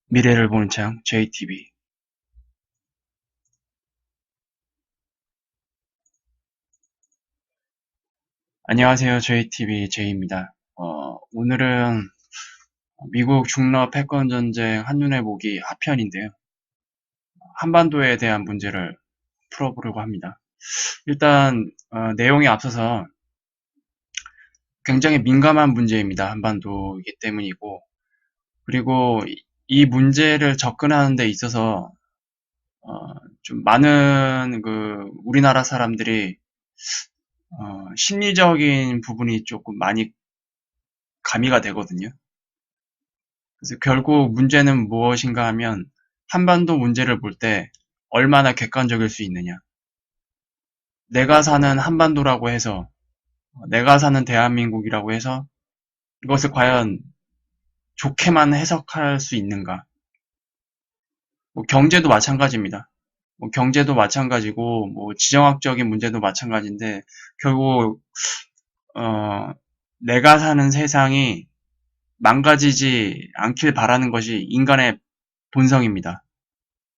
미래를 보는 창 JTB. 안녕하세요. JTB J입니다. 오늘은 미국 중러 패권 전쟁 한눈에 보기 하편인데요. 한반도에 대한 문제를 풀어보려고 합니다. 일단 내용에 앞서서 굉장히 민감한 문제입니다. 한반도이기 때문이고, 그리고 이 문제를 접근하는 데 있어서 좀 많은 우리나라 사람들이 심리적인 부분이 조금 많이 가미가 되거든요. 그래서 결국 문제는 무엇인가 하면 한반도 문제를 볼 때 얼마나 객관적일 수 있느냐. 내가 사는 한반도라고 해서, 내가 사는 대한민국이라고 해서 이것을 과연 좋게만 해석할 수 있는가. 뭐 경제도 마찬가지입니다. 뭐 경제도 마찬가지고, 뭐 지정학적인 문제도 마찬가지인데, 결국, 내가 사는 세상이 망가지지 않길 바라는 것이 인간의 본성입니다.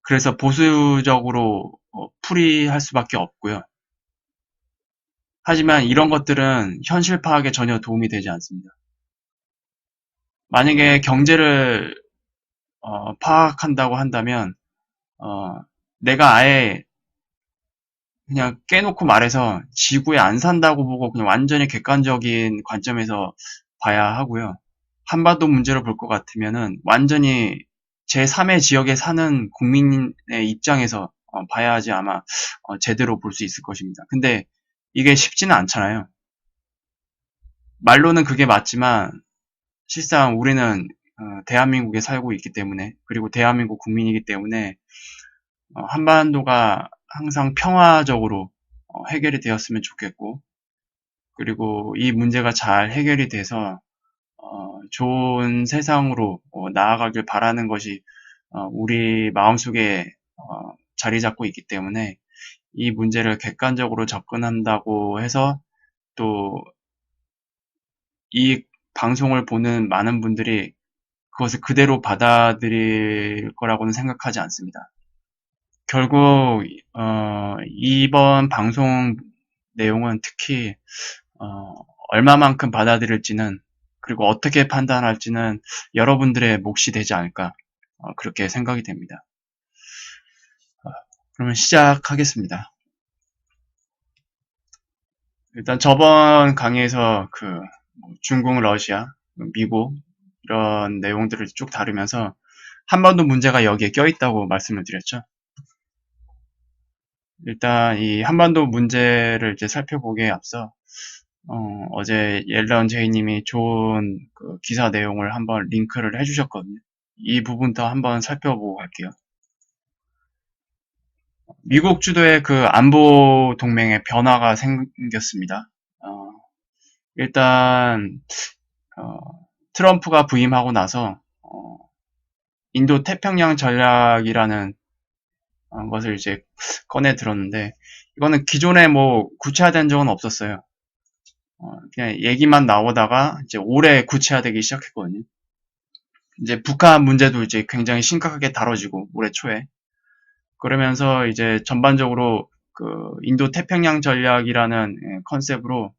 그래서 보수적으로 풀이할 수밖에 없고요. 하지만 이런 것들은 현실 파악에 전혀 도움이 되지 않습니다. 만약에 경제를 파악한다고 한다면 내가 아예 그냥 깨놓고 말해서 지구에 안 산다고 보고 그냥 완전히 객관적인 관점에서 봐야 하고요. 한반도 문제를 볼 것 같으면은 완전히 제3의 지역에 사는 국민의 입장에서 봐야지 아마 제대로 볼 수 있을 것입니다. 근데 이게 쉽지는 않잖아요. 말로는 그게 맞지만 실상 우리는 대한민국에 살고 있기 때문에, 그리고 대한민국 국민이기 때문에 한반도가 항상 평화적으로 해결이 되었으면 좋겠고, 그리고 이 문제가 잘 해결이 돼서 좋은 세상으로 나아가길 바라는 것이 우리 마음속에 자리 잡고 있기 때문에, 이 문제를 객관적으로 접근한다고 해서 또 이 방송을 보는 많은 분들이 그것을 그대로 받아들일 거라고는 생각하지 않습니다. 결국 이번 방송 내용은 특히 얼마만큼 받아들일지는, 그리고 어떻게 판단할지는 여러분들의 몫이 되지 않을까, 그렇게 생각이 됩니다. 그러면 시작하겠습니다. 일단 저번 강의에서 중국, 러시아, 미국 이런 내용들을 쭉 다루면서 한반도 문제가 여기에 껴있다고 말씀을 드렸죠. 일단 이 한반도 문제를 이제 살펴보기에 앞서 어제 옐런 제이님이 좋은 기사 내용을 한번 링크를 해주셨거든요. 이 부분도 한번 살펴보고 갈게요. 미국 주도의 안보 동맹의 변화가 생겼습니다. 일단 어, 트럼프가 부임하고 나서 인도 태평양 전략이라는 것을 이제 꺼내 들었는데, 이거는 기존에 뭐 구체화된 적은 없었어요. 그냥 얘기만 나오다가 이제 올해 구체화되기 시작했거든요. 이제 북한 문제도 이제 굉장히 심각하게 다뤄지고 올해 초에, 그러면서 이제 전반적으로 인도 태평양 전략이라는 컨셉으로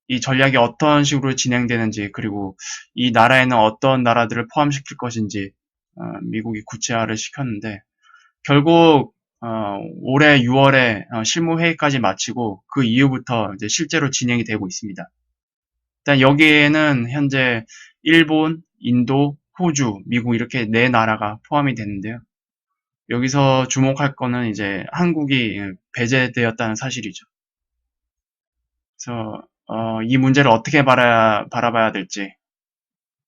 이 전략이 어떤 식으로 진행되는지, 그리고 이 나라에는 어떤 나라들을 포함시킬 것인지 미국이 구체화를 시켰는데, 결국 올해 6월에 실무회의까지 마치고 그 이후부터 이제 실제로 진행이 되고 있습니다. 일단 여기에는 현재 일본, 인도, 호주, 미국 이렇게 네 나라가 포함이 되는데요. 여기서 주목할 거는 이제 한국이 배제되었다는 사실이죠. 그래서 이 문제를 어떻게 바라봐야 될지,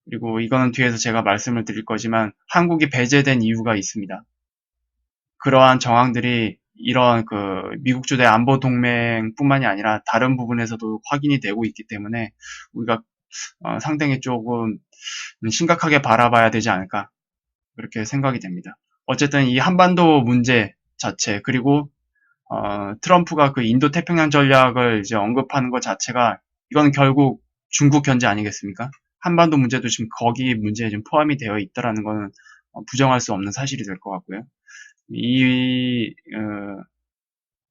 그리고 이거는 뒤에서 제가 말씀을 드릴 거지만 한국이 배제된 이유가 있습니다. 그러한 정황들이 이런 미국 주도의 안보 동맹뿐만이 아니라 다른 부분에서도 확인이 되고 있기 때문에 우리가 상당히 조금 심각하게 바라봐야 되지 않을까, 그렇게 생각이 됩니다. 어쨌든 이 한반도 문제 자체, 그리고 트럼프가 인도 태평양 전략을 이제 언급하는 것 자체가, 이건 결국 중국 견제 아니겠습니까? 한반도 문제도 지금 거기 문제에 좀 포함이 되어 있다라는 거는 부정할 수 없는 사실이 될 것 같고요.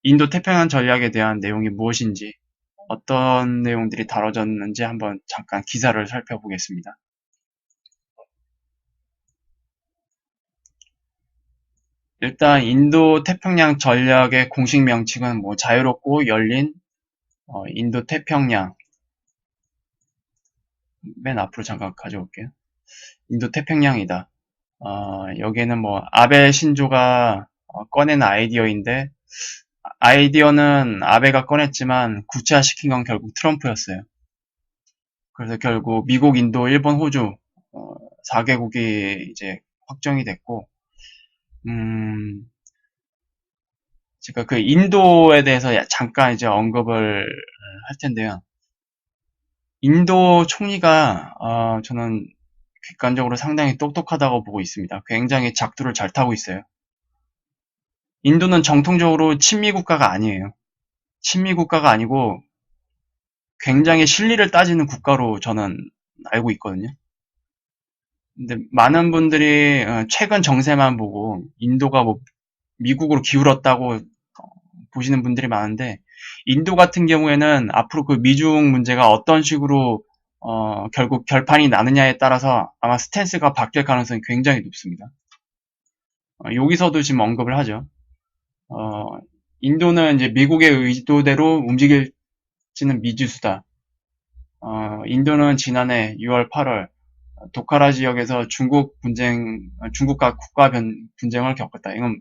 인도 태평양 전략에 대한 내용이 무엇인지, 어떤 내용들이 다뤄졌는지 한번 잠깐 기사를 살펴보겠습니다. 일단 인도 태평양 전략의 공식 명칭은 뭐 자유롭고 열린 인도 태평양, 맨 앞으로 잠깐 가져올게요. 인도 태평양이다. 여기에는 뭐 아베 신조가 꺼낸 아이디어인데, 아이디어는 아베가 꺼냈지만 구체화시킨 건 결국 트럼프였어요. 그래서 결국 미국, 인도, 일본, 호주 4개국이 이제 확정이 됐고, 제가 그 인도에 대해서 잠깐 이제 언급을 할 텐데요. 인도 총리가 저는 객관적으로 상당히 똑똑하다고 보고 있습니다. 굉장히 작두를 잘 타고 있어요. 인도는 정통적으로 친미 국가가 아니에요. 친미 국가가 아니고 굉장히 실리를 따지는 국가로 저는 알고 있거든요. 근데 많은 분들이 최근 정세만 보고 인도가 뭐 미국으로 기울었다고 보시는 분들이 많은데, 인도 같은 경우에는 앞으로 그 미중 문제가 어떤 식으로 결국 결판이 나느냐에 따라서 아마 스탠스가 바뀔 가능성이 굉장히 높습니다. 여기서도 지금 언급을 하죠. 인도는 이제 미국의 의도대로 움직일지는 미지수다. 인도는 지난해 6월, 8월 도카라 지역에서 중국과 국가 분쟁을 겪었다. 이건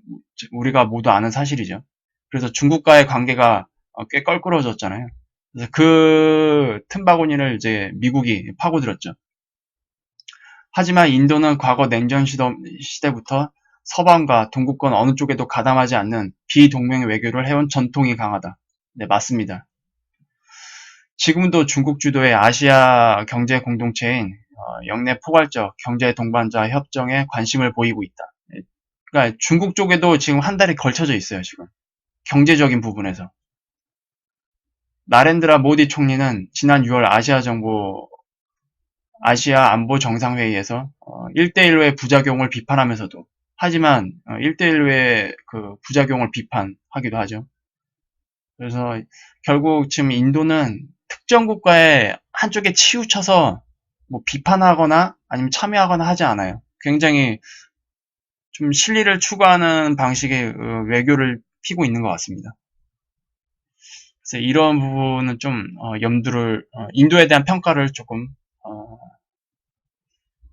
우리가 모두 아는 사실이죠. 그래서 중국과의 관계가 꽤 껄끄러워졌잖아요. 그래서 그 틈바구니를 이제 미국이 파고들었죠. 하지만 인도는 과거 냉전 시대부터 서방과 동구권 어느 쪽에도 가담하지 않는 비동맹 외교를 해온 전통이 강하다. 네, 맞습니다. 지금도 중국 주도의 아시아 경제 공동체인 영내 포괄적 경제 동반자 협정에 관심을 보이고 있다. 그러니까 중국 쪽에도 지금 한 달이 걸쳐져 있어요, 지금. 경제적인 부분에서. 나렌드라 모디 총리는 지난 6월 아시아 안보 정상회의에서 1대1로의 부작용을 비판하면서도, 하지만 1대1로의 그 부작용을 비판하기도 하죠. 그래서 결국 지금 인도는 특정 국가의 한쪽에 치우쳐서 뭐 비판하거나 아니면 참여하거나 하지 않아요. 굉장히 좀 실리를 추구하는 방식의 외교를 피고 있는 것 같습니다. 그래서 이런 부분은 좀 인도에 대한 평가를 조금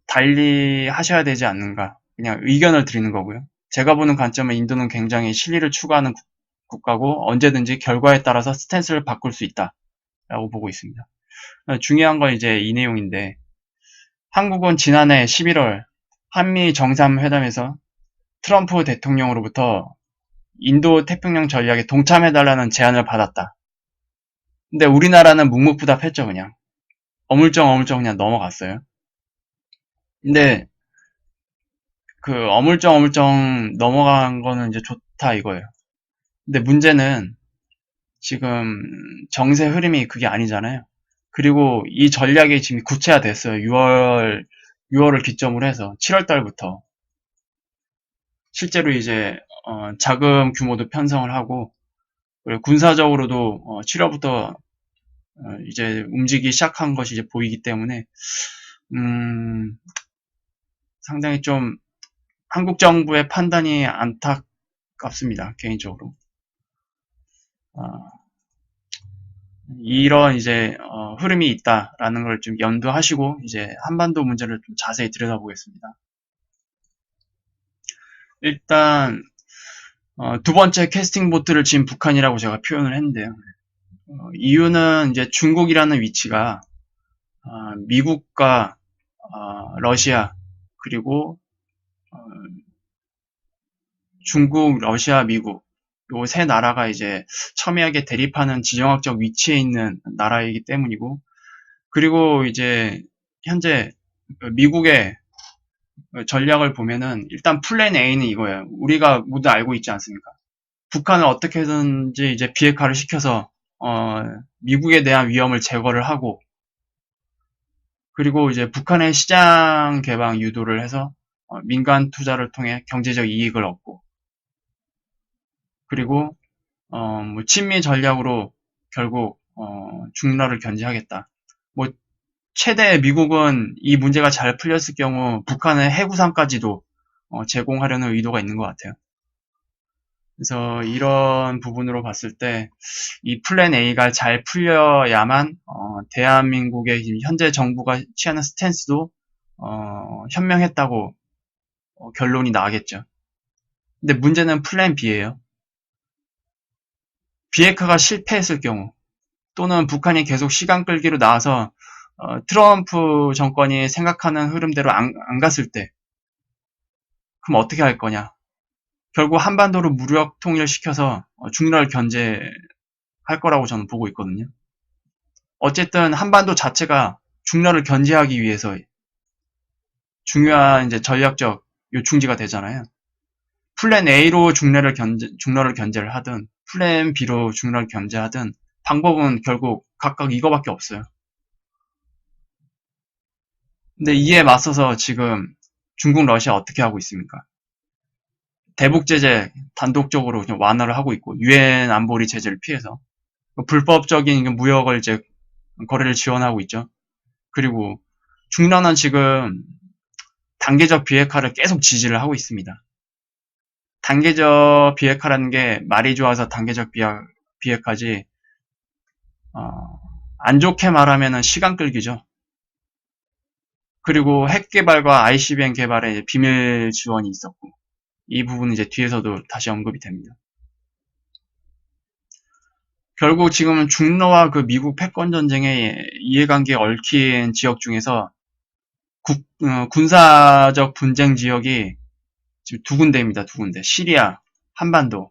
달리 하셔야 되지 않는가, 그냥 의견을 드리는 거고요. 제가 보는 관점은 인도는 굉장히 실리를 추구하는 국가고 언제든지 결과에 따라서 스탠스를 바꿀 수 있다라고 보고 있습니다. 중요한 건 이제 이 내용인데, 한국은 지난해 11월 한미 정상회담에서 트럼프 대통령으로부터 인도 태평양 전략에 동참해달라는 제안을 받았다. 근데 우리나라는 묵묵부답했죠, 그냥. 어물쩡 그냥 넘어갔어요. 근데 그 어물쩡 넘어간 거는 이제 좋다 이거예요. 근데 문제는 지금 정세 흐름이 그게 아니잖아요. 그리고 이 전략이 지금 구체화됐어요. 6월을 기점으로 해서 7월 달부터 실제로 이제 자금 규모도 편성을 하고, 그리고 군사적으로도 7월부터 이제 움직이기 시작한 것이 이제 보이기 때문에 상당히 좀 한국 정부의 판단이 안타깝습니다. 개인적으로. 이런 이제 흐름이 있다라는 걸 좀 염두하시고 이제 한반도 문제를 좀 자세히 들여다보겠습니다. 일단 두 번째 캐스팅 보트를 진 북한이라고 제가 표현을 했는데요. 이유는 이제 중국이라는 위치가 미국과 러시아, 그리고 중국, 러시아, 미국, 요 세 나라가 이제 첨예하게 대립하는 지정학적 위치에 있는 나라이기 때문이고, 그리고 이제 현재 미국의 전략을 보면은 일단 플랜 A는 이거예요. 우리가 모두 알고 있지 않습니까? 북한을 어떻게든지 이제 비핵화를 시켜서 미국에 대한 위험을 제거를 하고, 그리고 이제 북한의 시장 개방 유도를 해서 민간 투자를 통해 경제적 이익을 얻고, 그리고 뭐 친미 전략으로 결국 중러를 견제하겠다. 뭐 최대 미국은 이 문제가 잘 풀렸을 경우 북한의 해구상까지도 제공하려는 의도가 있는 것 같아요. 그래서 이런 부분으로 봤을 때 이 플랜 A가 잘 풀려야만 대한민국의 현재 정부가 취하는 스탠스도 현명했다고 결론이 나겠죠. 근데 문제는 플랜 B예요. 비핵화가 실패했을 경우, 또는 북한이 계속 시간 끌기로 나와서 트럼프 정권이 생각하는 흐름대로 안 갔을 때, 그럼 어떻게 할 거냐? 결국 한반도를 무력 통일시켜서 중러를 견제할 거라고 저는 보고 있거든요. 어쨌든 한반도 자체가 중러를 견제하기 위해서 중요한 이제 전략적 요충지가 되잖아요. 플랜 A로 중러를 견제를 하든 플랜 B로 중러를 견제하든 방법은 결국 각각 이거밖에 없어요. 근데 이에 맞서서 지금 중국, 러시아 어떻게 하고 있습니까? 대북 제재 단독적으로 그냥 완화를 하고 있고, 유엔 안보리 제재를 피해서 불법적인 무역을 이제 거래를 지원하고 있죠. 그리고 중러는 지금 단계적 비핵화를 계속 지지를 하고 있습니다. 단계적 비핵화라는 게 말이 좋아서 단계적 비핵화지, 안 좋게 말하면 시간 끌기죠. 그리고 핵 개발과 ICBM 개발에 비밀 지원이 있었고, 이 부분은 이제 뒤에서도 다시 언급이 됩니다. 결국 지금은 중러와 그 미국 패권 전쟁의 이해관계에 얽힌 지역 중에서 군사적 분쟁 지역이 지금 두 군데입니다. 두 군데. 시리아, 한반도.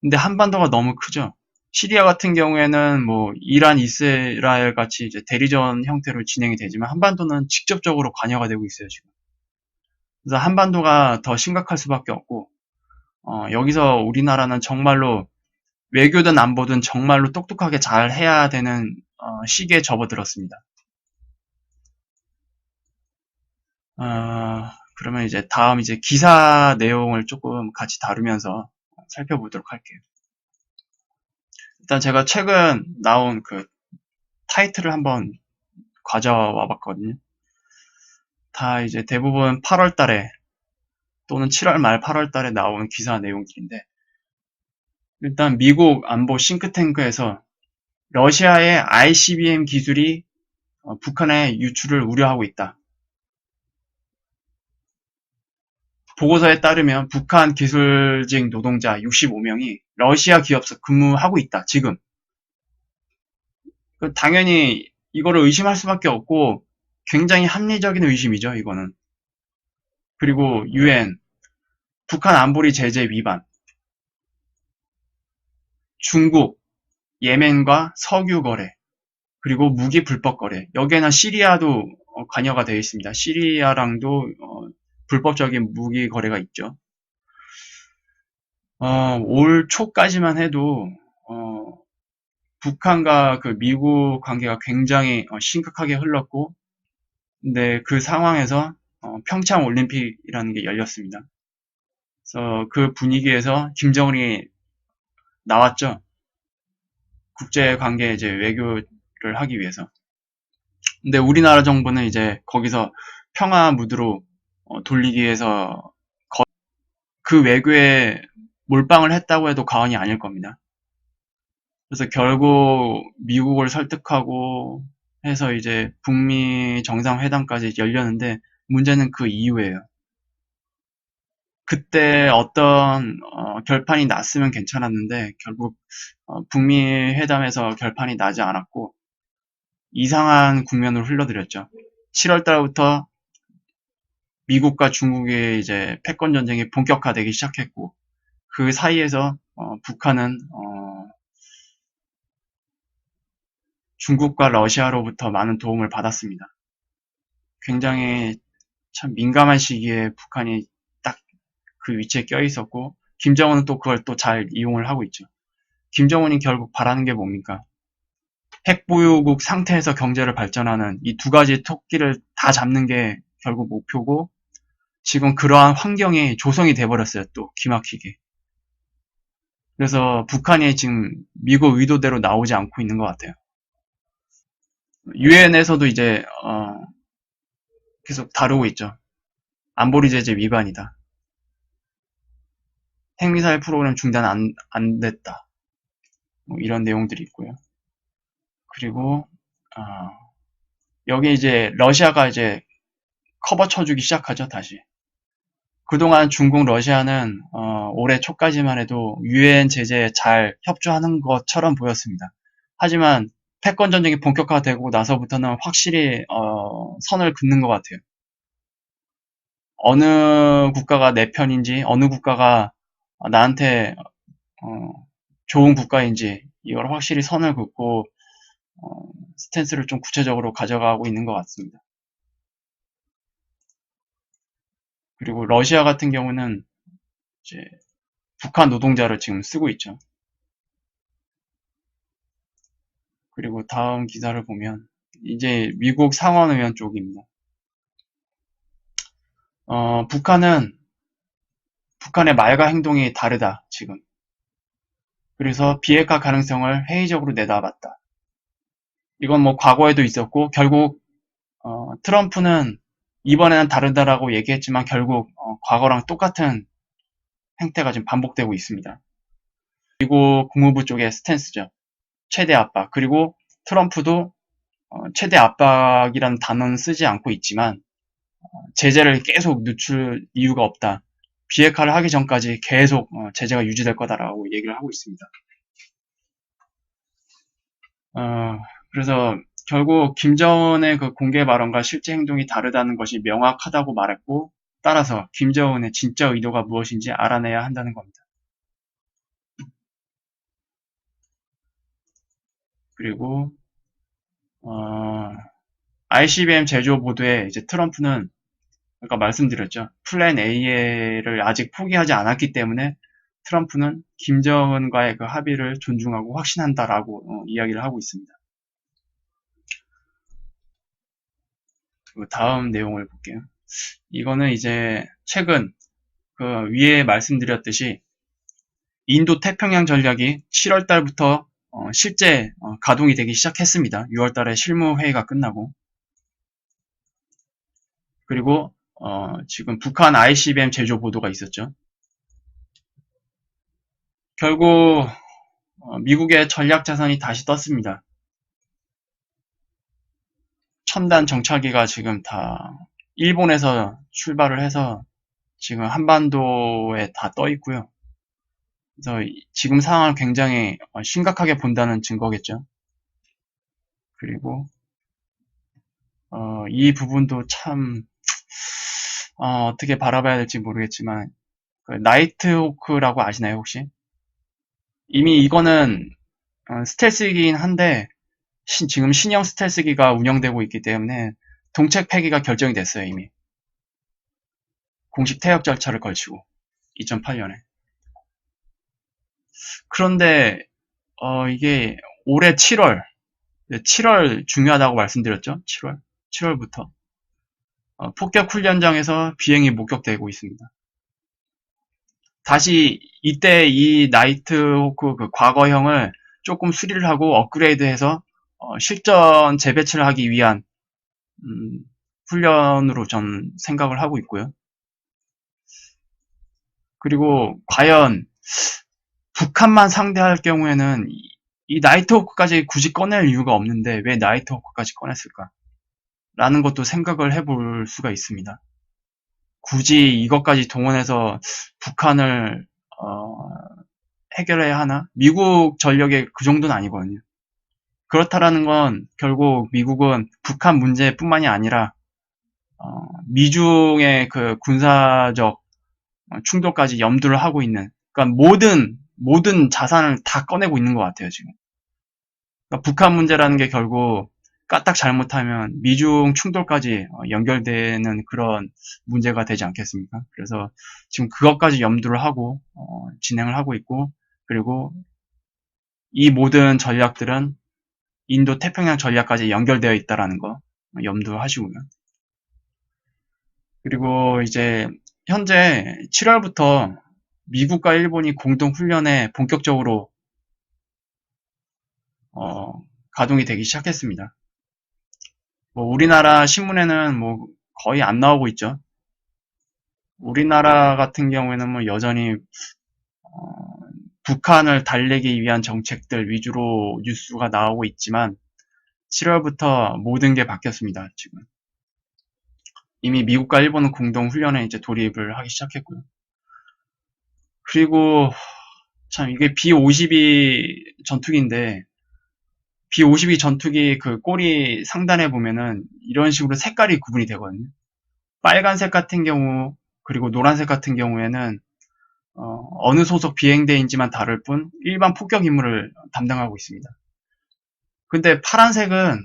근데 한반도가 너무 크죠. 시리아 같은 경우에는 뭐 이란, 이스라엘 같이 이제 대리전 형태로 진행이 되지만 한반도는 직접적으로 관여가 되고 있어요, 지금. 그래서 한반도가 더 심각할 수밖에 없고, 여기서 우리나라는 정말로 외교든 안보든 정말로 똑똑하게 잘 해야 되는 시기에 접어들었습니다. 그러면 이제 다음 이제 기사 내용을 조금 같이 다루면서 살펴보도록 할게요. 일단 제가 최근 나온 그 타이틀을 한번 가져와 봤거든요. 다 이제 대부분 8월 달에 또는 7월 말 8월 달에 나온 기사 내용들인데, 일단 미국 안보 싱크탱크에서 러시아의 ICBM 기술이 북한의 유출을 우려하고 있다. 보고서에 따르면 북한 기술직 노동자 65명이 러시아 기업에서 근무하고 있다, 지금. 당연히 이거를 의심할 수밖에 없고 굉장히 합리적인 의심이죠, 이거는. 그리고 UN, 북한 안보리 제재 위반, 중국, 예멘과 석유 거래, 그리고 무기 불법 거래. 여기에는 시리아도 관여가 되어 있습니다. 시리아랑도 불법적인 무기 거래가 있죠. 올 초까지만 해도 북한과 그 미국 관계가 굉장히 심각하게 흘렀고, 근데 그 상황에서 평창 올림픽이라는 게 열렸습니다. 그래서 그 분위기에서 김정은이 나왔죠. 국제 관계 이제 외교를 하기 위해서. 근데 우리나라 정부는 이제 거기서 평화 무드로 돌리기 위해서 그 외교에 몰빵을 했다고 해도 과언이 아닐 겁니다. 그래서 결국 미국을 설득하고 해서 이제 북미 정상회담까지 열렸는데, 문제는 그 이후에요. 그때 어떤 결판이 났으면 괜찮았는데 결국 북미 회담에서 결판이 나지 않았고 이상한 국면으로 흘러들였죠. 7월 달부터 미국과 중국의 이제 패권 전쟁이 본격화되기 시작했고, 그 사이에서 북한은 중국과 러시아로부터 많은 도움을 받았습니다. 굉장히 참 민감한 시기에 북한이 딱 그 위치에 껴 있었고, 김정은은 또 그걸 또 잘 이용을 하고 있죠. 김정은이 결국 바라는 게 뭡니까? 핵보유국 상태에서 경제를 발전하는 이 두 가지 토끼를 다 잡는 게 결국 목표고, 지금 그러한 환경이 조성이 돼버렸어요. 또 기막히게. 그래서 북한이 지금 미국 의도대로 나오지 않고 있는 것 같아요. 유엔에서도 이제 계속 다루고 있죠. 안보리 제재 위반이다. 핵미사일 프로그램 중단 안 됐다. 뭐 이런 내용들이 있고요. 그리고 여기 이제 러시아가 이제 커버 쳐주기 시작하죠, 다시. 그동안 중국, 러시아는 올해 초까지만 해도 유엔 제재에 잘 협조하는 것처럼 보였습니다. 하지만 패권 전쟁이 본격화되고 나서부터는 확실히 선을 긋는 것 같아요. 어느 국가가 내 편인지, 어느 국가가 나한테 좋은 국가인지 이걸 확실히 선을 긋고 스탠스를 좀 구체적으로 가져가고 있는 것 같습니다. 그리고 러시아 같은 경우는 이제 북한 노동자를 지금 쓰고 있죠. 그리고 다음 기사를 보면 이제 미국 상원의원 쪽입니다. 북한의 말과 행동이 다르다, 지금. 그래서 비핵화 가능성을 회의적으로 내다봤다. 이건 뭐 과거에도 있었고, 결국, 트럼프는 이번에는 다르다라고 얘기했지만 결국, 과거랑 똑같은 행태가 지금 반복되고 있습니다. 미국 국무부 쪽의 스탠스죠. 최대 압박. 그리고 트럼프도 최대 압박이라는 단어는 쓰지 않고 있지만, 제재를 계속 늦출 이유가 없다. 비핵화를 하기 전까지 계속 제재가 유지될 거다라고 얘기를 하고 있습니다. 그래서 결국 김정은의 그 공개 발언과 실제 행동이 다르다는 것이 명확하다고 말했고, 따라서 김정은의 진짜 의도가 무엇인지 알아내야 한다는 겁니다. 그리고 ICBM 제조 보도에 이제 트럼프는 아까 말씀드렸죠. 플랜 A를 아직 포기하지 않았기 때문에 트럼프는 김정은과의 그 합의를 존중하고 확신한다라고 이야기를 하고 있습니다. 그리고 다음 내용을 볼게요. 이거는 이제 최근 그 위에 말씀드렸듯이 인도 태평양 전략이 7월 달부터 실제 가동이 되기 시작했습니다. 6월 달에 실무 회의가 끝나고, 그리고 지금 북한 ICBM 제조 보도가 있었죠. 결국 미국의 전략 자산이 다시 떴습니다. 첨단 정찰기가 지금 다 일본에서 출발을 해서 지금 한반도에 다 떠 있고요. 그래서 지금 상황을 굉장히 심각하게 본다는 증거겠죠. 그리고 이 부분도 참 어떻게 바라봐야 될지 모르겠지만, 그 나이트호크라고 아시나요, 혹시? 이미 이거는 스텔스이긴 한데 지금 신형 스텔스기가 운영되고 있기 때문에 동책 폐기가 결정이 됐어요, 이미. 공식 퇴역 절차를 걸치고 2008년에. 그런데 이게 올해 7월 중요하다고 말씀드렸죠. 7월부터 폭격 훈련장에서 비행이 목격되고 있습니다. 다시 이때 이 나이트호크 그 과거형을 조금 수리를 하고 업그레이드해서 실전 재배치를 하기 위한 훈련으로 전 생각을 하고 있고요. 그리고 과연 북한만 상대할 경우에는 이 나이트호크까지 굳이 꺼낼 이유가 없는데 왜 나이트호크까지 꺼냈을까? 라는 것도 생각을 해볼 수가 있습니다. 굳이 이것까지 동원해서 북한을 해결해야 하나? 미국 전력의 그 정도는 아니거든요. 그렇다라는 건 결국 미국은 북한 문제뿐만이 아니라 미중의 그 군사적 충돌까지 염두를 하고 있는, 그러니까 모든 자산을 다 꺼내고 있는 것 같아요, 지금. 그러니까 북한 문제라는 게 결국 까딱 잘못하면 미중 충돌까지 연결되는 그런 문제가 되지 않겠습니까? 그래서 지금 그것까지 염두를 하고 진행을 하고 있고, 그리고 이 모든 전략들은 인도 태평양 전략까지 연결되어 있다라는 거 염두하시고요. 그리고 이제 현재 7월부터 미국과 일본이 공동 훈련에 본격적으로 가동이 되기 시작했습니다. 뭐 우리나라 신문에는 뭐 거의 안 나오고 있죠. 우리나라 같은 경우에는 뭐 여전히 북한을 달래기 위한 정책들 위주로 뉴스가 나오고 있지만 7월부터 모든 게 바뀌었습니다. 지금 이미 미국과 일본은 공동 훈련에 이제 돌입을 하기 시작했고요. 그리고 참 이게 B-52 전투기인데 B-52 전투기 그 꼬리 상단에 보면은 이런 식으로 색깔이 구분이 되거든요. 빨간색 같은 경우 그리고 노란색 같은 경우에는 어느 소속 비행대인지만 다를 뿐 일반 폭격 임무를 담당하고 있습니다. 근데 파란색은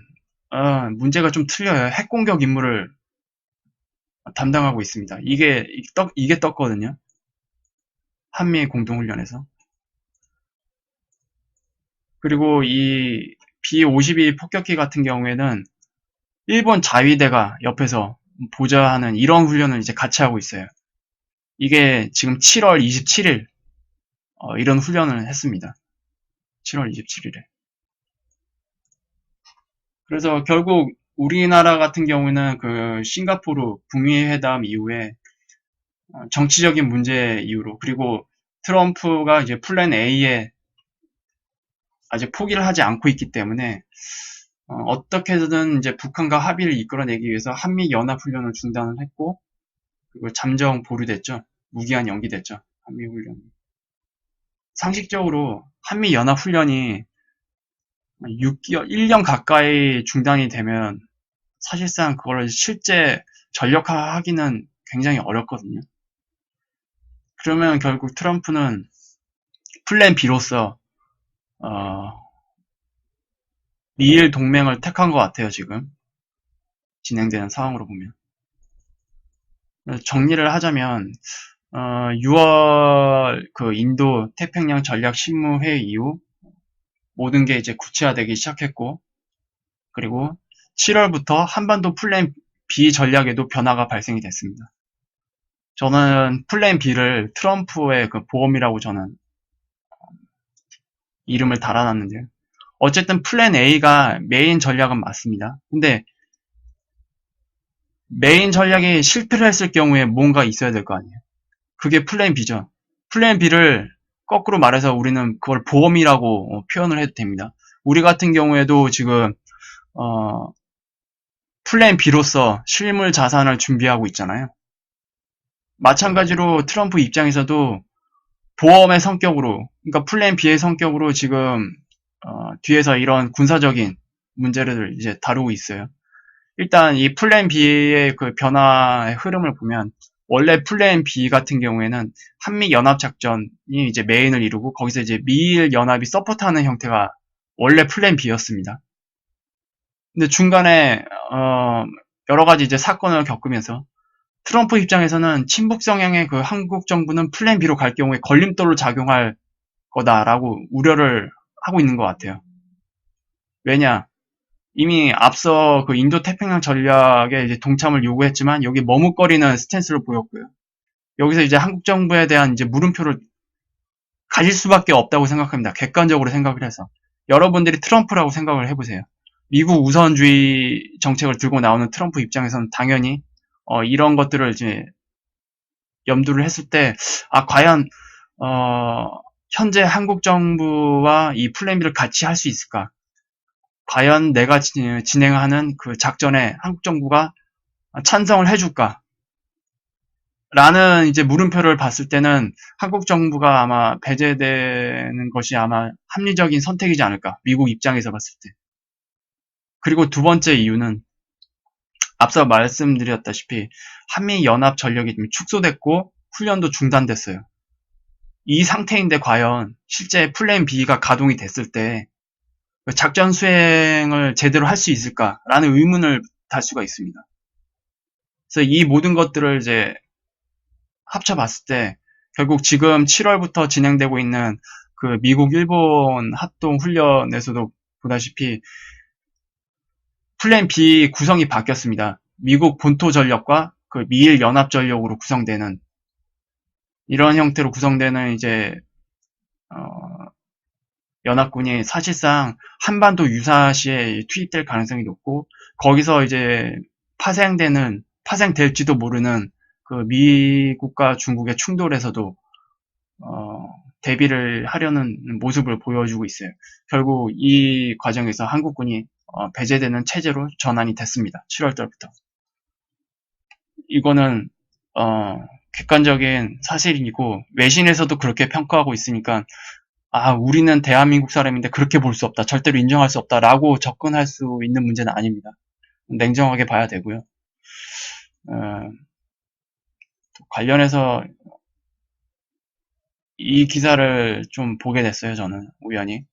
문제가 좀 틀려요. 핵공격 임무를 담당하고 있습니다. 이게 떴거든요. 한미 공동훈련에서. 그리고 이 B-52 폭격기 같은 경우에는 일본 자위대가 옆에서 보좌하는 이런 훈련을 이제 같이 하고 있어요. 이게 지금 7월 27일 이런 훈련을 했습니다. 7월 27일에. 그래서 결국 우리나라 같은 경우는 그 싱가포르 북미 회담 이후에 정치적인 문제 이후로 그리고 트럼프가 이제 플랜 A에 아직 포기를 하지 않고 있기 때문에 어떻게든 이제 북한과 합의를 이끌어내기 위해서 한미 연합 훈련을 중단을 했고 그리고 잠정 보류됐죠. 무기한 연기됐죠. 한미 훈련이. 상식적으로 한미 연합 훈련이 6개월, 1년 가까이 중단이 되면 사실상 그걸 실제 전력화하기는 굉장히 어렵거든요. 그러면 결국 트럼프는 플랜 B로서 미일 동맹을 택한 것 같아요. 지금 진행되는 상황으로 보면. 정리를 하자면 6월 그 인도 태평양 전략 실무회의 이후 모든 게 이제 구체화되기 시작했고 그리고 7월부터 한반도 플랜 B 전략에도 변화가 발생이 됐습니다. 저는 플랜 B를 트럼프의 그 보험이라고 저는 이름을 달아놨는데요. 어쨌든 플랜 A가 메인 전략은 맞습니다. 근데 메인 전략이 실패를 했을 경우에 뭔가 있어야 될 거 아니에요. 그게 플랜 B죠. 플랜 B를 거꾸로 말해서 우리는 그걸 보험이라고 표현을 해도 됩니다. 우리 같은 경우에도 지금 플랜 B로서 실물 자산을 준비하고 있잖아요. 마찬가지로 트럼프 입장에서도 보험의 성격으로, 그러니까 플랜 B의 성격으로 지금 뒤에서 이런 군사적인 문제를 이제 다루고 있어요. 일단 이 플랜 B의 그 변화의 흐름을 보면 원래 플랜 B 같은 경우에는 한미 연합 작전이 이제 메인을 이루고 거기서 이제 미일 연합이 서포트하는 형태가 원래 플랜 B였습니다. 근데 중간에 여러 가지 이제 사건을 겪으면서 트럼프 입장에서는 친북 성향의 그 한국 정부는 플랜 B로 갈 경우에 걸림돌로 작용할 거다라고 우려를 하고 있는 것 같아요. 왜냐? 이미 앞서 그 인도 태평양 전략에 이제 동참을 요구했지만 여기 머뭇거리는 스탠스를 보였고요. 여기서 이제 한국 정부에 대한 이제 물음표를 가질 수밖에 없다고 생각합니다. 객관적으로 생각을 해서. 여러분들이 트럼프라고 생각을 해보세요. 미국 우선주의 정책을 들고 나오는 트럼프 입장에서는 당연히 이런 것들을 이제 염두를 했을 때, 과연 현재 한국 정부와 이 플랜 B를 같이 할 수 있을까? 과연 내가 진행하는 그 작전에 한국 정부가 찬성을 해줄까? 라는 이제 물음표를 봤을 때는 한국 정부가 아마 배제되는 것이 아마 합리적인 선택이지 않을까. 미국 입장에서 봤을 때. 그리고 두 번째 이유는 앞서 말씀드렸다시피 한미 연합 전력이 좀 축소됐고 훈련도 중단됐어요. 이 상태인데 과연 실제 플랜 B가 가동이 됐을 때 작전 수행을 제대로 할 수 있을까라는 의문을 달 수가 있습니다. 그래서 이 모든 것들을 이제 합쳐봤을 때 결국 지금 7월부터 진행되고 있는 그 미국 일본 합동 훈련에서도 보다시피 플랜 B 구성이 바뀌었습니다. 미국 본토 전력과 그 미일 연합 전력으로 구성되는 이런 형태로 구성되는 이제 연합군이 사실상 한반도 유사시에 투입될 가능성이 높고 거기서 이제 파생될지도 모르는 그 미국과 중국의 충돌에서도 대비를 하려는 모습을 보여주고 있어요. 결국 이 과정에서 한국군이 배제되는 체제로 전환이 됐습니다. 7월 달부터. 이거는 객관적인 사실이고 외신에서도 그렇게 평가하고 있으니까 우리는 대한민국 사람인데 그렇게 볼 수 없다. 절대로 인정할 수 없다라고 접근할 수 있는 문제는 아닙니다. 냉정하게 봐야 되고요. 관련해서 이 기사를 좀 보게 됐어요. 저는 우연히.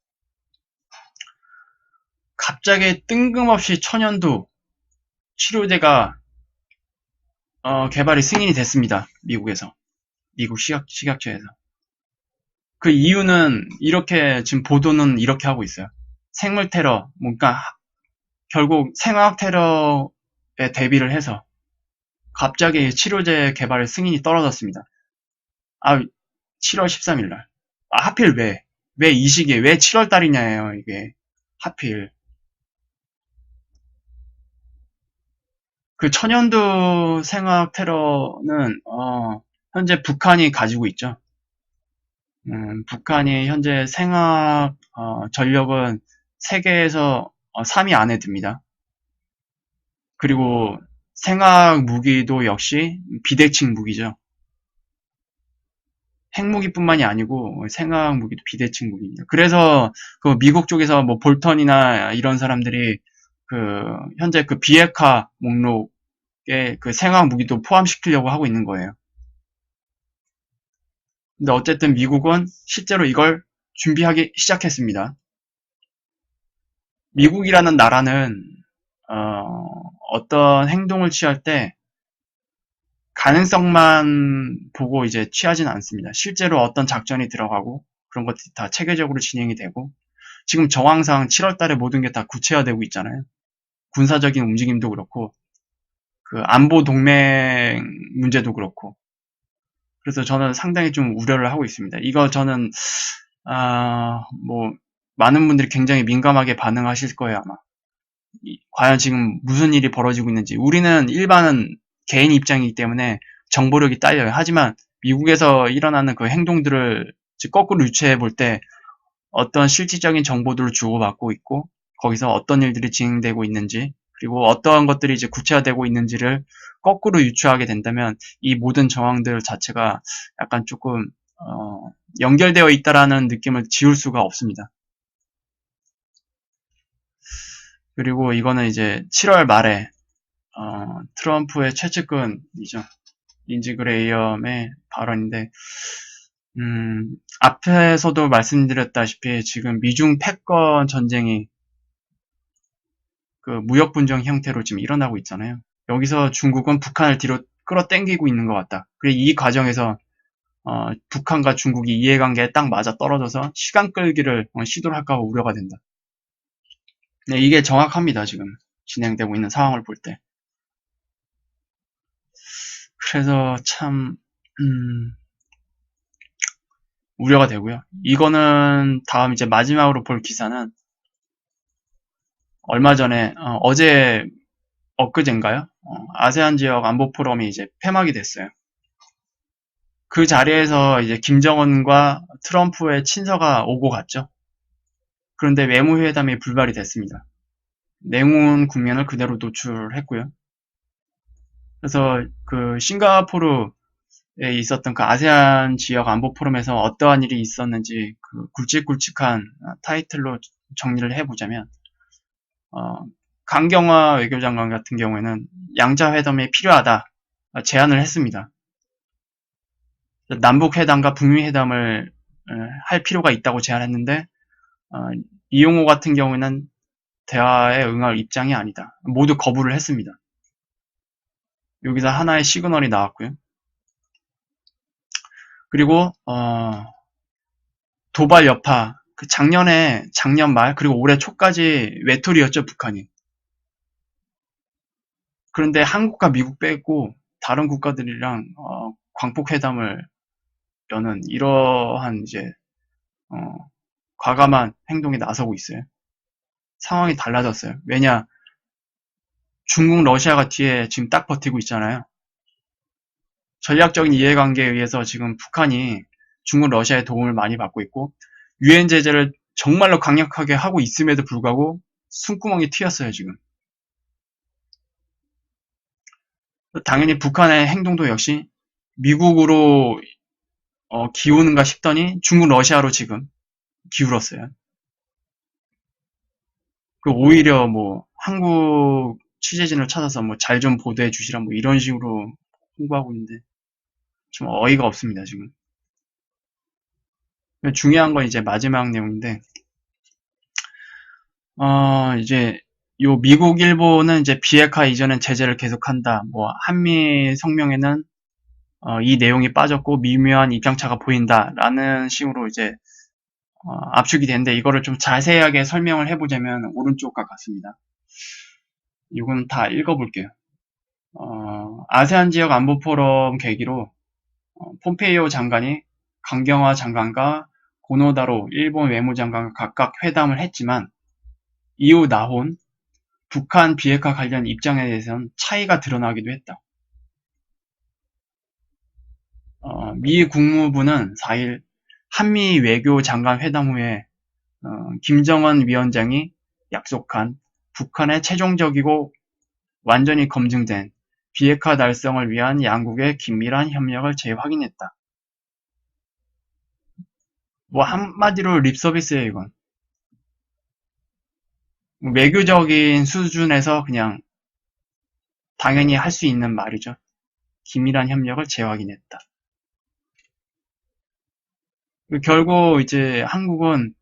갑자기 뜬금없이 천연두 치료제가 개발이 승인이 됐습니다. 미국에서. 미국 식약처에서. 그 이유는 이렇게 지금 보도는 이렇게 하고 있어요. 생물 테러, 그러니까 결국 생화학 테러에 대비를 해서 갑자기 치료제 개발 승인이 떨어졌습니다. 7월 13일 날. 하필 왜 이 시기에, 왜 7월 달이냐예요, 이게. 하필. 그 천연두 생화학 테러는, 현재 북한이 가지고 있죠. 북한이 현재 생화학, 전력은 세계에서 3위 안에 듭니다. 그리고 생화학 무기도 역시 비대칭 무기죠. 핵무기뿐만이 아니고 생화학 무기도 비대칭 무기입니다. 그래서 그 미국 쪽에서 뭐 볼턴이나 이런 사람들이 그 현재 그 비핵화 목록에 그 생화학 무기도 포함시키려고 하고 있는 거예요. 근데 어쨌든 미국은 실제로 이걸 준비하기 시작했습니다. 미국이라는 나라는 어떤 행동을 취할 때 가능성만 보고 이제 취하지는 않습니다. 실제로 어떤 작전이 들어가고 그런 것들이 다 체계적으로 진행이 되고 지금 정황상 7월 달에 모든 게 다 구체화되고 있잖아요. 군사적인 움직임도 그렇고 그 안보 동맹 문제도 그렇고 그래서 저는 상당히 좀 우려를 하고 있습니다. 이거 저는 뭐 많은 분들이 굉장히 민감하게 반응하실 거예요 아마. 과연 지금 무슨 일이 벌어지고 있는지 우리는 일반은 개인 입장이기 때문에 정보력이 딸려요. 하지만 미국에서 일어나는 그 행동들을 거꾸로 유추해 볼 때 어떤 실질적인 정보들을 주고받고 있고 거기서 어떤 일들이 진행되고 있는지 그리고 어떠한 것들이 이제 구체화되고 있는지를 거꾸로 유추하게 된다면 이 모든 정황들 자체가 약간 조금 연결되어 있다라는 느낌을 지울 수가 없습니다. 그리고 이거는 이제 7월 말에 트럼프의 최측근이죠. 린지 그레이엄의 발언인데 앞에서도 말씀드렸다시피 지금 미중 패권 전쟁이 그 무역 분쟁 형태로 지금 일어나고 있잖아요. 여기서 중국은 북한을 뒤로 끌어당기고 있는 것 같다. 그리고 이 과정에서 북한과 중국이 이해관계에 딱 맞아 떨어져서 시간 끌기를 시도를 할까 봐 우려가 된다. 네, 이게 정확합니다. 지금 진행되고 있는 상황을 볼 때. 그래서 참 우려가 되고요. 이거는 다음 이제 마지막으로 볼 기사는 얼마 전에 어제 엊그젠가요? 아세안 지역 안보 포럼이 이제 폐막이 됐어요. 그 자리에서 이제 김정은과 트럼프의 친서가 오고 갔죠. 그런데 외무회담이 불발이 됐습니다. 내용은 국면을 그대로 노출했고요. 그래서 그 싱가포르에 있었던 그 아세안 지역 안보 포럼에서 어떠한 일이 있었는지 그 굵직굵직한 타이틀로 정리를 해보자면 강경화 외교장관 같은 경우에는 양자 회담이 필요하다 제안을 했습니다. 남북 회담과 북미 회담을 할 필요가 있다고 제안했는데 이용호 같은 경우에는 대화에 응할 입장이 아니다. 모두 거부를 했습니다. 여기서 하나의 시그널이 나왔고요. 그리고 도발 여파 그 작년 말, 그리고 올해 초까지 외톨이였죠, 북한이. 그런데 한국과 미국 빼고 다른 국가들이랑 광폭회담을 여는 이러한 이제 어, 과감한 행동에 나서고 있어요. 상황이 달라졌어요. 왜냐? 중국, 러시아가 뒤에 지금 딱 버티고 있잖아요. 전략적인 이해관계에 의해서 지금 북한이 중국, 러시아의 도움을 많이 받고 있고 유엔 제재를 정말로 강력하게 하고 있음에도 불구하고 숨구멍이 튀었어요, 지금. 당연히 북한의 행동도 역시 미국으로 기우는가 싶더니 중국, 러시아로 지금 기울었어요. 그 오히려 뭐 한국 취재진을 찾아서 뭐 잘 좀 보도해 주시라 뭐 이런 식으로 홍보하고 있는데 좀 어이가 없습니다, 지금. 중요한 건 이제 마지막 내용인데 이제 요 미국, 일본은 이제 비핵화 이전엔 제재를 계속한다. 뭐 한미 성명에는 이 내용이 빠졌고 미묘한 입장차가 보인다라는 식으로 이제 압축이 되는데 이거를 좀 자세하게 설명을 해보자면 오른쪽과 같습니다. 이건 다 읽어볼게요. 아세안 지역 안보 포럼 계기로 폼페이오 장관이 강경화 장관과 고노다로 일본 외무장관과 각각 회담을 했지만 이후 나온 북한 비핵화 관련 입장에 대해서는 차이가 드러나기도 했다. 미 국무부는 4일 한미 외교장관 회담 후에 김정은 위원장이 약속한 북한의 최종적이고 완전히 검증된 비핵화 달성을 위한 양국의 긴밀한 협력을 재확인했다. 뭐 한마디로 립서비스예요, 이건. 외교적인 수준에서 그냥 당연히 할 수 있는 말이죠. 긴밀한 협력을 재확인했다. 결국 이제 한국은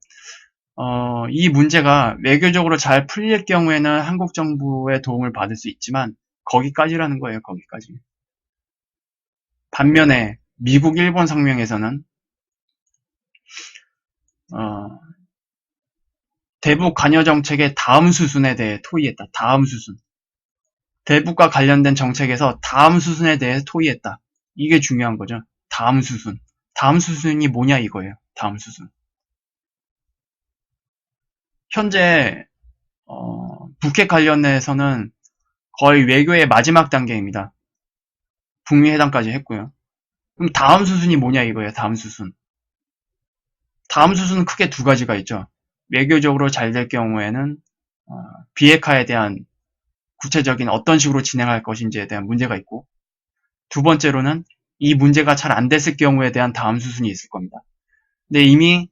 이 문제가 외교적으로 잘 풀릴 경우에는 한국 정부의 도움을 받을 수 있지만 거기까지라는 거예요. 거기까지. 반면에 미국, 일본 성명에서는 어, 대북 관여 정책의 다음 수순에 대해 토의했다. 다음 수순. 대북과 관련된 정책에서 다음 수순에 대해 토의했다. 이게 중요한 거죠. 다음 수순. 다음 수순이 뭐냐 이거예요. 다음 수순. 현재 북핵 관련해서는 거의 외교의 마지막 단계입니다. 북미 회담까지 했고요. 그럼 다음 수순이 뭐냐 이거예요. 다음 수순. 다음 수순은 크게 두 가지가 있죠. 외교적으로 잘 될 경우에는 비핵화에 대한 구체적인 어떤 식으로 진행할 것인지에 대한 문제가 있고 두 번째로는 이 문제가 잘 안 됐을 경우에 대한 다음 수순이 있을 겁니다. 근데 이미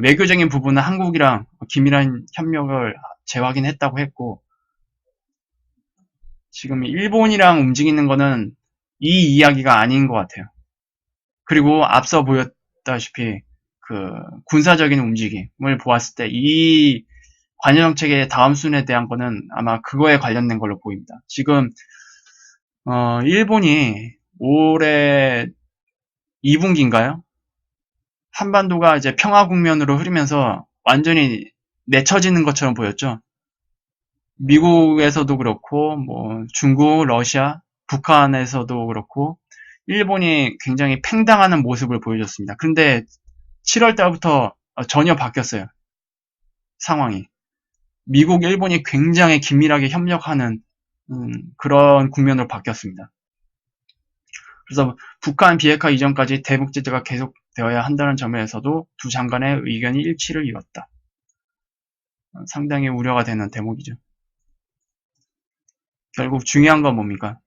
외교적인 부분은 한국이랑 긴밀한 협력을 재확인했다고 했고 지금 일본이랑 움직이는 거는 이 이야기가 아닌 것 같아요. 그리고 앞서 보였다시피 그 군사적인 움직임을 보았을 때 이 관여 정책의 다음 순에 대한 거는 아마 그거에 관련된 걸로 보입니다. 지금 일본이 올해 2분기인가요? 한반도가 이제 평화 국면으로 흐르면서 완전히 내쳐지는 것처럼 보였죠. 미국에서도 그렇고 뭐 중국, 러시아, 북한에서도 그렇고 일본이 굉장히 팽당하는 모습을 보여줬습니다. 근데 7월 달부터 전혀 바뀌었어요. 상황이. 미국, 일본이 굉장히 긴밀하게 협력하는 그런 국면으로 바뀌었습니다. 그래서 북한 비핵화 이전까지 대북 제재가 계속되어야 한다는 점에서도 두 장관의 의견이 일치를 이뤘다. 상당히 우려가 되는 대목이죠. 결국 중요한 건 뭡니까?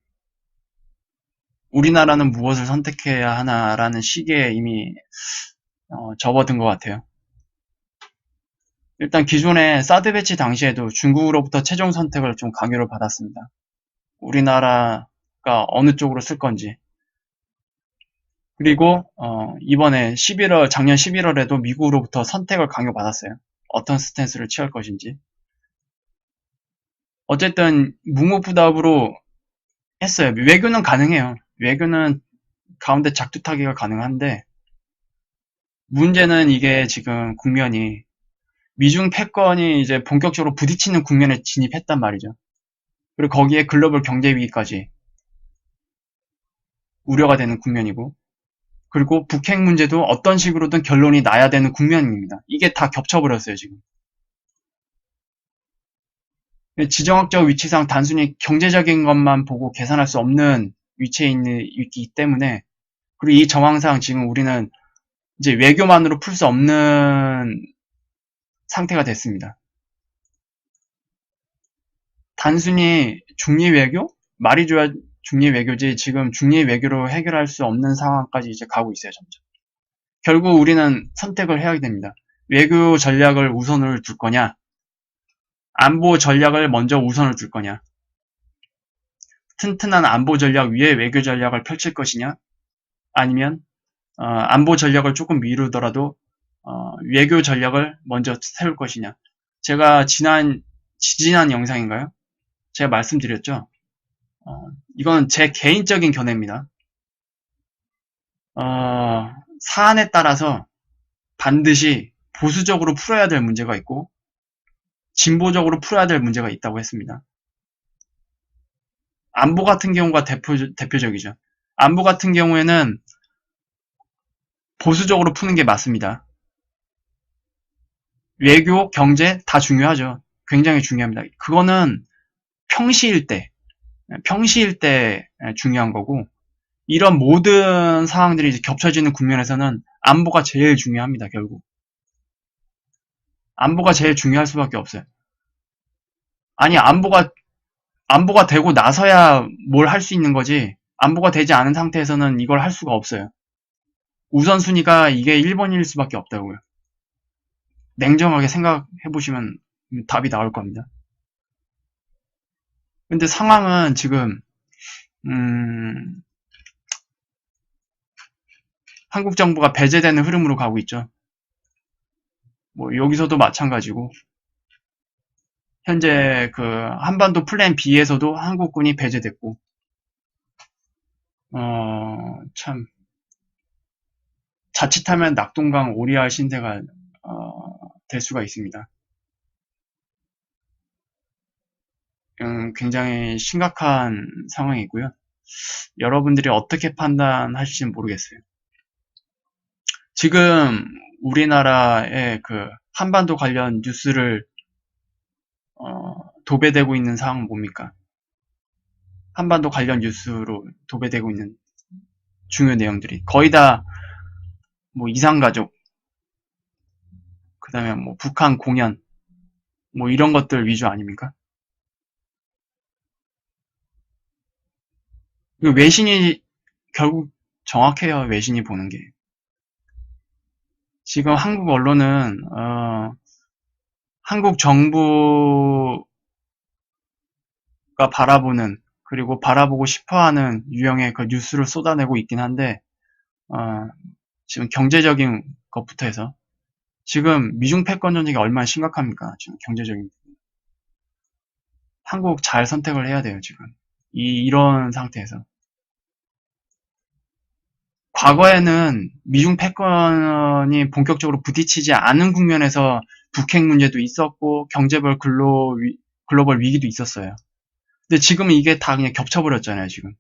우리나라는 무엇을 선택해야 하나라는 시기에 이미 접어든 것 같아요. 일단 기존에 사드 배치 당시에도 중국으로부터 최종 선택을 좀 강요를 받았습니다. 우리나라가 어느 쪽으로 쓸 건지. 그리고 이번에 작년 11월에도 미국으로부터 선택을 강요받았어요. 어떤 스탠스를 취할 것인지. 어쨌든 묵묵부답으로 했어요. 외교는 가능해요. 외교는 가운데 작두타기가 가능한데 문제는 이게 지금 국면이 미중 패권이 이제 본격적으로 부딪히는 국면에 진입했단 말이죠. 그리고 거기에 글로벌 경제 위기까지 우려가 되는 국면이고, 그리고 북핵 문제도 어떤 식으로든 결론이 나야 되는 국면입니다. 이게 다 겹쳐버렸어요, 지금. 지정학적 위치상 단순히 경제적인 것만 보고 계산할 수 없는 위치에 있기 때문에, 그리고 이 정황상 지금 우리는 이제 외교만으로 풀 수 없는 상태가 됐습니다. 단순히 중립 외교? 말이 좋아 중립 외교지 지금 중립 외교로 해결할 수 없는 상황까지 이제 가고 있어요, 점점. 결국 우리는 선택을 해야 됩니다. 외교 전략을 우선을 둘 거냐, 안보 전략을 먼저 우선을 둘 거냐, 튼튼한 안보 전략 위에 외교 전략을 펼칠 것이냐, 아니면 안보 전략을 조금 미루더라도 외교 전략을 먼저 세울 것이냐. 제가 지지난 영상인가요? 제가 말씀드렸죠. 이건 제 개인적인 견해입니다. 사안에 따라서 반드시 보수적으로 풀어야 될 문제가 있고 진보적으로 풀어야 될 문제가 있다고 했습니다. 안보 같은 경우가 대표적이죠. 안보 같은 경우에는 보수적으로 푸는 게 맞습니다. 외교, 경제 다 중요하죠. 굉장히 중요합니다. 그거는 평시일 때 중요한 거고, 이런 모든 상황들이 이제 겹쳐지는 국면에서는 안보가 제일 중요합니다, 결국. 안보가 제일 중요할 수밖에 없어요. 아니, 안보가 되고 나서야 뭘 할 수 있는 거지, 안보가 되지 않은 상태에서는 이걸 할 수가 없어요. 우선순위가 이게 1번일 수밖에 없다고요. 냉정하게 생각해 보시면 답이 나올 겁니다. 근데 상황은 지금, 한국 정부가 배제되는 흐름으로 가고 있죠. 뭐, 여기서도 마찬가지고, 현재 그 한반도 플랜 B에서도 한국군이 배제됐고, 참, 자칫하면 낙동강 오리알 신세가, 될 수가 있습니다. 굉장히 심각한 상황이고요. 여러분들이 어떻게 판단하실지는 모르겠어요. 지금 우리나라의 그 한반도 관련 뉴스를 도배되고 있는 상황은 뭡니까? 한반도 관련 뉴스로 도배되고 있는 중요 내용들이 거의 다 뭐 이산가족, 그 다음에 뭐 북한 공연, 뭐 이런 것들 위주 아닙니까? 외신이 결국 정확해요. 외신이 보는 게. 지금 한국 언론은 한국 정부가 바라보는, 그리고 바라보고 싶어하는 유형의 그 뉴스를 쏟아내고 있긴 한데, 어, 지금 경제적인 것부터 해서 지금 미중 패권 전쟁이 얼마나 심각합니까? 지금 경제적인. 한국 잘 선택을 해야 돼요, 지금. 이런 상태에서. 과거에는 미중 패권이 본격적으로 부딪히지 않은 국면에서 북핵 문제도 있었고, 경제별 글로벌 위기도 있었어요. 근데 지금은 이게 다 그냥 겹쳐버렸잖아요, 지금.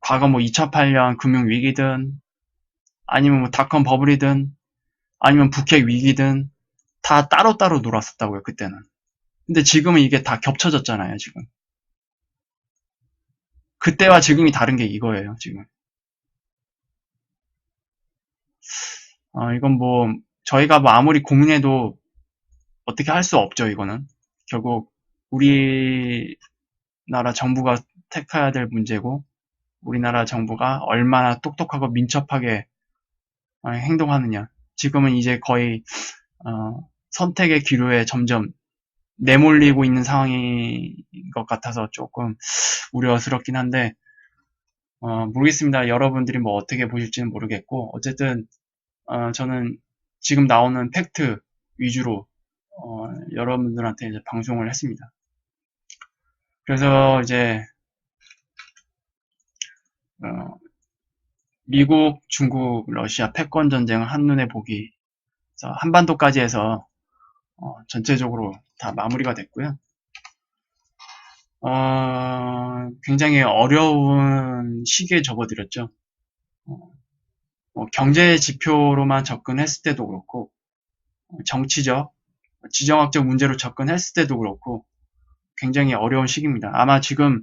과거 뭐 2008년 금융위기든, 아니면 뭐 닷컴 버블이든, 아니면 북핵 위기든, 다 따로따로 놀았었다고요, 그때는. 근데 지금은 이게 다 겹쳐졌잖아요, 지금. 그때와 지금이 다른 게 이거예요, 지금. 이건 뭐, 저희가 뭐 아무리 고민해도 어떻게 할 수 없죠, 이거는. 결국, 우리나라 정부가 택해야 될 문제고, 우리나라 정부가 얼마나 똑똑하고 민첩하게 행동하느냐. 지금은 이제 거의, 선택의 기로에 점점 내몰리고 있는 상황인 것 같아서 조금 우려스럽긴 한데, 모르겠습니다. 여러분들이 뭐 어떻게 보실지는 모르겠고, 어쨌든, 저는 지금 나오는 팩트 위주로, 여러분들한테 이제 방송을 했습니다. 그래서 이제, 어, 미국, 중국, 러시아 패권 전쟁 한눈에 보기, 그래서 한반도까지 해서 전체적으로 다 마무리가 됐고요. 굉장히 어려운 시기에 접어들었죠. 경제 지표로만 접근했을 때도 그렇고, 정치적, 지정학적 문제로 접근했을 때도 그렇고, 굉장히 어려운 시기입니다. 아마 지금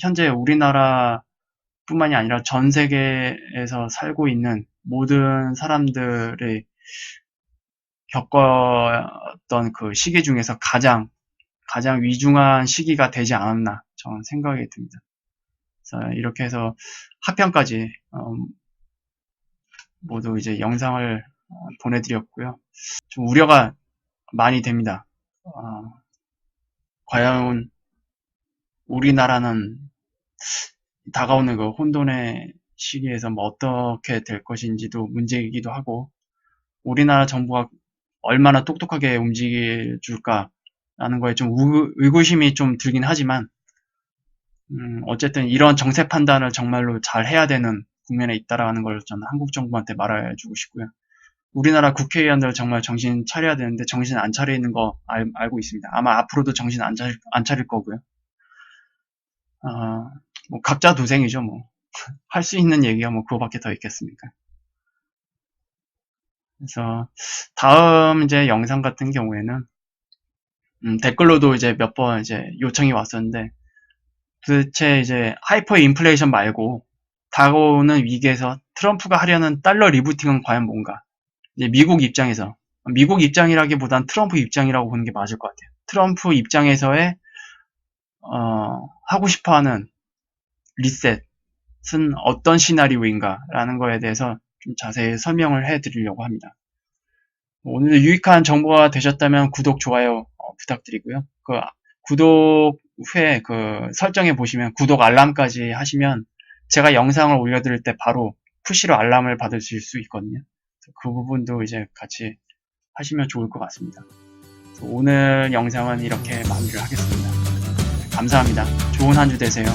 현재 우리나라뿐만이 아니라 전 세계에서 살고 있는 모든 사람들이 겪었던 그 시기 중에서 가장 위중한 시기가 되지 않았나 저는 생각이 듭니다. 그래서 이렇게 해서 하편까지 모두 이제 영상을 보내드렸고요. 좀 우려가 많이 됩니다. 과연 우리나라는 다가오는 그 혼돈의 시기에서 뭐 어떻게 될 것인지도 문제이기도 하고, 우리나라 정부가 얼마나 똑똑하게 움직일 줄까라는 거에 좀 의구심이 좀 들긴 하지만, 어쨌든 이런 정세 판단을 정말로 잘 해야 되는 국면에 있다라는 걸 저는 한국 정부한테 말해주고 싶고요. 우리나라 국회의원들 정말 정신 차려야 되는데 정신 안 차려 있는 거 알고 있습니다. 아마 앞으로도 정신 안 차릴 거고요. 뭐 각자 도생이죠. 뭐 할 수 있는 얘기가 뭐 그거밖에 더 있겠습니까? 그래서 다음 이제 영상 같은 경우에는 댓글로도 이제 몇 번 이제 요청이 왔었는데, 도대체 이제 하이퍼 인플레이션 말고 다가오는 위기에서 트럼프가 하려는 달러 리부팅은 과연 뭔가? 이제 미국 입장이라기보단 트럼프 입장이라고 보는 게 맞을 것 같아요. 트럼프 입장에서의 하고 싶어하는 리셋은 어떤 시나리오인가라는 거에 대해서 좀 자세히 설명을 해드리려고 합니다. 오늘도 유익한 정보가 되셨다면 구독, 좋아요 부탁드리고요. 그 구독 후에 그 설정해 보시면 구독 알람까지 하시면 제가 영상을 올려드릴 때 바로 푸시로 알람을 받으실 수 있거든요. 그 부분도 이제 같이 하시면 좋을 것 같습니다. 오늘 영상은 이렇게 마무리를 하겠습니다. 감사합니다. 좋은 한 주 되세요.